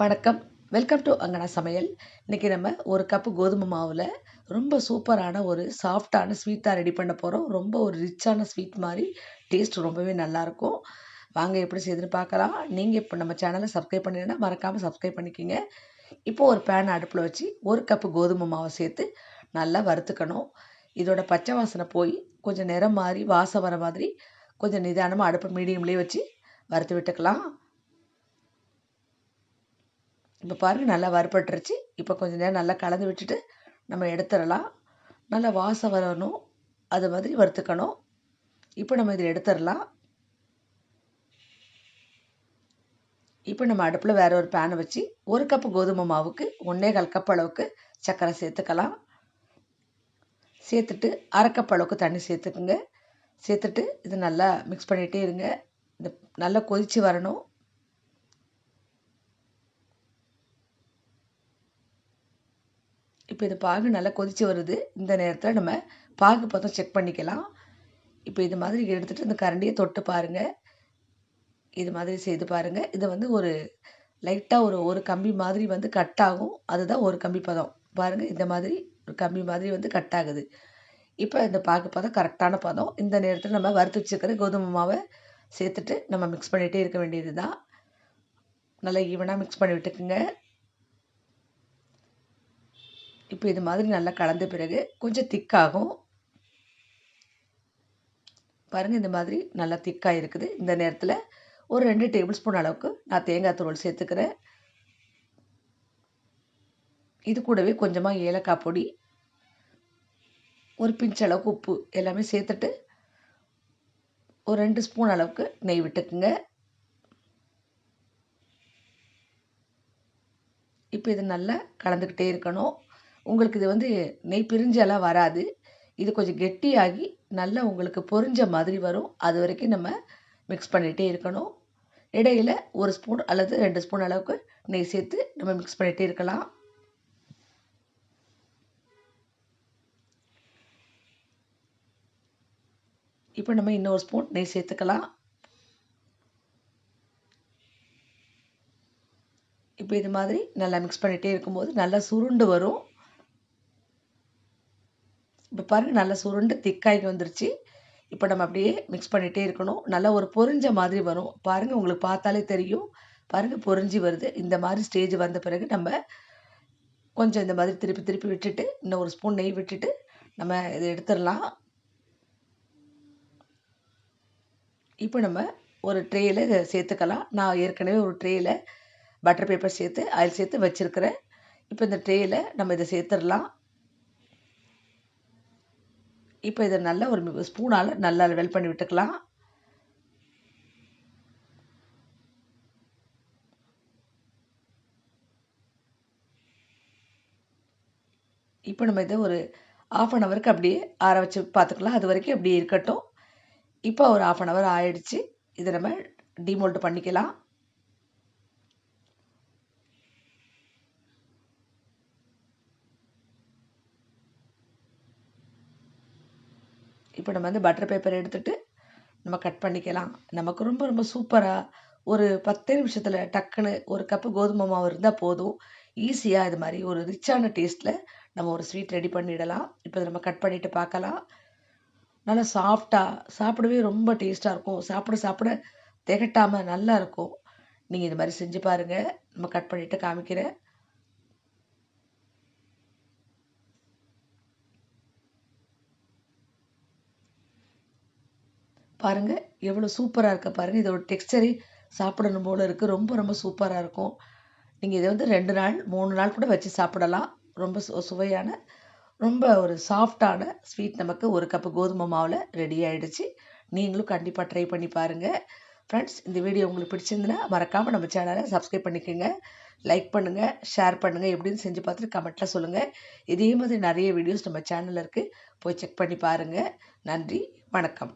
வணக்கம். Welcome to அங்கனா சமையல். இன்னைக்கு நம்ம ஒரு கப் கோதுமை மாவுல ரொம்ப சூப்பரான ஒரு சாஃப்ட்டான ஸ்வீட்டா ரெடி பண்ண போறோம். ரொம்ப ஒரு ரிச்சான ஸ்வீட் மாரி டேஸ்ட் ரொம்பவே நல்லாயிருக்கும். வாங்க எப்படி செய்யுதுன்னு பார்க்கலாம். நீங்க இப்போ நம்ம சேனலை சப்ஸ்கிரைப் பண்ணலைன்னா மறக்காம சப்ஸ்கிரைப் பண்ணிக்கங்க. இப்போ ஒரு பேன் அடுப்புல வச்சு 1 கப் கோதுமை மாவை சேர்த்து நல்லா வறுத்துக்கணும். இதோட பச்சை வாசனை போய் கொஞ்சம் நிறம் மாறி வாசம் வர மாதிரி கொஞ்சம் நிதானமா அடுப்பு மீடியம்லயே வச்சு வறுத்து விட்டுக்கலாம். இப்போ பாருங்க நல்லா வறுபட்டுருச்சு. இப்போ கொஞ்ச நேரம் நல்லா கலந்து விட்டுட்டு நம்ம எடுத்துடலாம். நல்லா வாசம் வரணும். அது மாதிரி வறுத்துக்கணும். இப்போ நம்ம இதில் எடுத்துடலாம். இப்போ நம்ம அடுப்பில் வேற ஒரு பேனை வச்சு 1 கப் கோதுமை மாவுக்கு 1.25 கப் அளவுக்கு சர்க்கரை சேர்த்துக்கலாம். சேர்த்துட்டு 1/2 கப் அளவுக்கு தண்ணி சேர்த்துக்குங்க. சேர்த்துட்டு இது நல்லா மிக்ஸ் பண்ணிகிட்டே இருங்க. இது நல்லா கொதித்து வரணும். இப்போ இது பாகு நல்லா கொதித்து வருது. இந்த நேரத்தில் நம்ம பாகு பதம் செக் பண்ணிக்கலாம். இப்போ இது மாதிரி எடுத்துகிட்டு இந்த கரண்டியை தொட்டு பாருங்கள். இது மாதிரி செய்து பாருங்கள். இது வந்து ஒரு லைட்டாக ஒரு கம்பி மாதிரி வந்து கட் ஆகும். அதுதான் ஒரு கம்பி பதம். பாருங்கள், இந்த மாதிரி ஒரு கம்பி மாதிரி வந்து கட் ஆகுது. இப்போ இந்த பாகு பதம் கரெக்டான பதம். இந்த நேரத்தில் நம்ம வறுத்து வச்சுக்கிற கோதுமை மாவை சேர்த்துட்டு நம்ம மிக்ஸ் பண்ணிகிட்டே இருக்க வேண்டியது தான். நல்லா ஈவனாக மிக்ஸ் பண்ணி விட்டுக்குங்க. இப்போ இது மாதிரி நல்லா கலந்த பிறகு கொஞ்சம் திக்காகும். பாருங்கள், இந்த மாதிரி நல்லா திக்காக இருக்குது. இந்த நேரத்தில் ஒரு 2 டேபிள் ஸ்பூன் அளவுக்கு நான் தேங்காய் துருவல் சேர்த்துக்கிறேன். இது கூடவே கொஞ்சமாக ஏலக்காய் பொடி, ஒரு பிஞ்ச் அளவுக்கு உப்பு எல்லாமே சேர்த்துட்டு ஒரு 2 ஸ்பூன் அளவுக்கு நெய் விட்டுக்குங்க. இப்போ இது நல்லா கலந்துக்கிட்டே இருக்கணும். உங்களுக்கு இது வந்து நெய் பிரிஞ்செல்லாம் வராது. இது கொஞ்சம் கெட்டியாகி நல்லா உங்களுக்கு பொரிஞ்ச மாதிரி வரும். அது வரைக்கும் நம்ம மிக்ஸ் பண்ணிகிட்டே இருக்கணும். இடையில் 1 ஸ்பூன் அல்லது 2 ஸ்பூன் அளவுக்கு நெய் சேர்த்து நம்ம மிக்ஸ் பண்ணிகிட்டே இருக்கலாம். இப்போ நம்ம இன்னொரு ஸ்பூன் நெய் சேர்த்துக்கலாம். இப்போ இது மாதிரி நல்லா மிக்ஸ் பண்ணிகிட்டே இருக்கும்போது நல்லா சுருண்டு வரும். இப்போ பாருங்கள், நல்லா சுருண்டு திக்காகி வந்துருச்சு. இப்போ நம்ம அப்படியே மிக்ஸ் பண்ணிகிட்டே இருக்கணும். நல்லா ஒரு பொரிஞ்ச மாதிரி வரும். பாருங்கள், உங்களுக்கு பார்த்தாலே தெரியும். பாருங்கள், பொரிஞ்சு வருது. இந்த மாதிரி ஸ்டேஜ் வந்த பிறகு நம்ம கொஞ்சம் இந்த மாதிரி திருப்பி திருப்பி விட்டுட்டு இன்னும் 1 ஸ்பூன் நெய் விட்டுட்டு நம்ம இதை எடுத்துடலாம். இப்போ நம்ம ஒரு ட்ரேயில் இதை சேர்த்துக்கலாம். நான் ஏற்கனவே ஒரு ட்ரேயில் பட்டர் பேப்பர் சேர்த்து ஆயில் சேர்த்து வச்சுருக்கிறேன். இப்போ இந்த ட்ரேயில் நம்ம இதை சேர்த்துடலாம். இப்போ இதை நல்லா ஒரு ஸ்பூனால் நல்லா லெவல் பண்ணி விட்டுக்கலாம். இப்போ நம்ம இதை ஒரு 1/2 ஹவருக்கு அப்படியே ஆற வச்சு பார்த்துக்கலாம். அது வரைக்கும் அப்படியே இருக்கட்டும். இப்போ ஒரு 1/2 ஹவர் ஆயிடுச்சு. இதை நம்ம டிமோல்ட் பண்ணிக்கலாம். இப்போ நம்ம வந்து பட்டர் பேப்பர் எடுத்துகிட்டு நம்ம கட் பண்ணிக்கலாம். நமக்கு ரொம்ப ரொம்ப சூப்பராக ஒரு 10 நிமிஷத்தில் டக்குன்னு 1 கப்பு கோதுமை மாவு இருந்தால் போதும். ஈஸியாக இது மாதிரி ஒரு ரிச்சான டேஸ்ட்டில் நம்ம ஒரு ஸ்வீட் ரெடி பண்ணிடலாம். இப்போ இதை நம்ம கட் பண்ணிவிட்டு பார்க்கலாம். நல்லா சாஃப்டாக சாப்பிடவே ரொம்ப டேஸ்ட்டாக இருக்கும். சாப்பிட சாப்பிட திகட்டாமல் நல்லா இருக்கும். நீங்கள் இது மாதிரி செஞ்சு பாருங்கள். நம்ம கட் பண்ணிவிட்டு காமிக்கிறேன். பாருங்கள், எவ்வளோ சூப்பராக இருக்க பாருங்கள். இதோட டெக்ஸ்சரே சாப்பிடணும் போல் இருக்குது. ரொம்ப ரொம்ப சூப்பராக இருக்கும். நீங்கள் இதை வந்து 2 நாள் 3 நாள் கூட வச்சு சாப்பிடலாம். ரொம்ப சுவையான ரொம்ப ஒரு சாஃப்டான ஸ்வீட் நமக்கு 1 கப்பு கோதுமை மாவில் ரெடி ஆகிடுச்சு. நீங்களும் கண்டிப்பாக ட்ரை பண்ணி பாருங்கள். ஃப்ரெண்ட்ஸ், இந்த வீடியோ உங்களுக்கு பிடிச்சிருந்துன்னா மறக்காமல் நம்ம சேனலை சப்ஸ்கிரைப் பண்ணிக்கோங்க. லைக் பண்ணுங்கள், ஷேர் பண்ணுங்கள். எப்படின்னு செஞ்சு பார்த்துட்டு கமெண்ட்டில் சொல்லுங்கள். இதே மாதிரி நிறைய வீடியோஸ் நம்ம சேனலில் இருக்குது. போய் செக் பண்ணி பாருங்கள். நன்றி, வணக்கம்.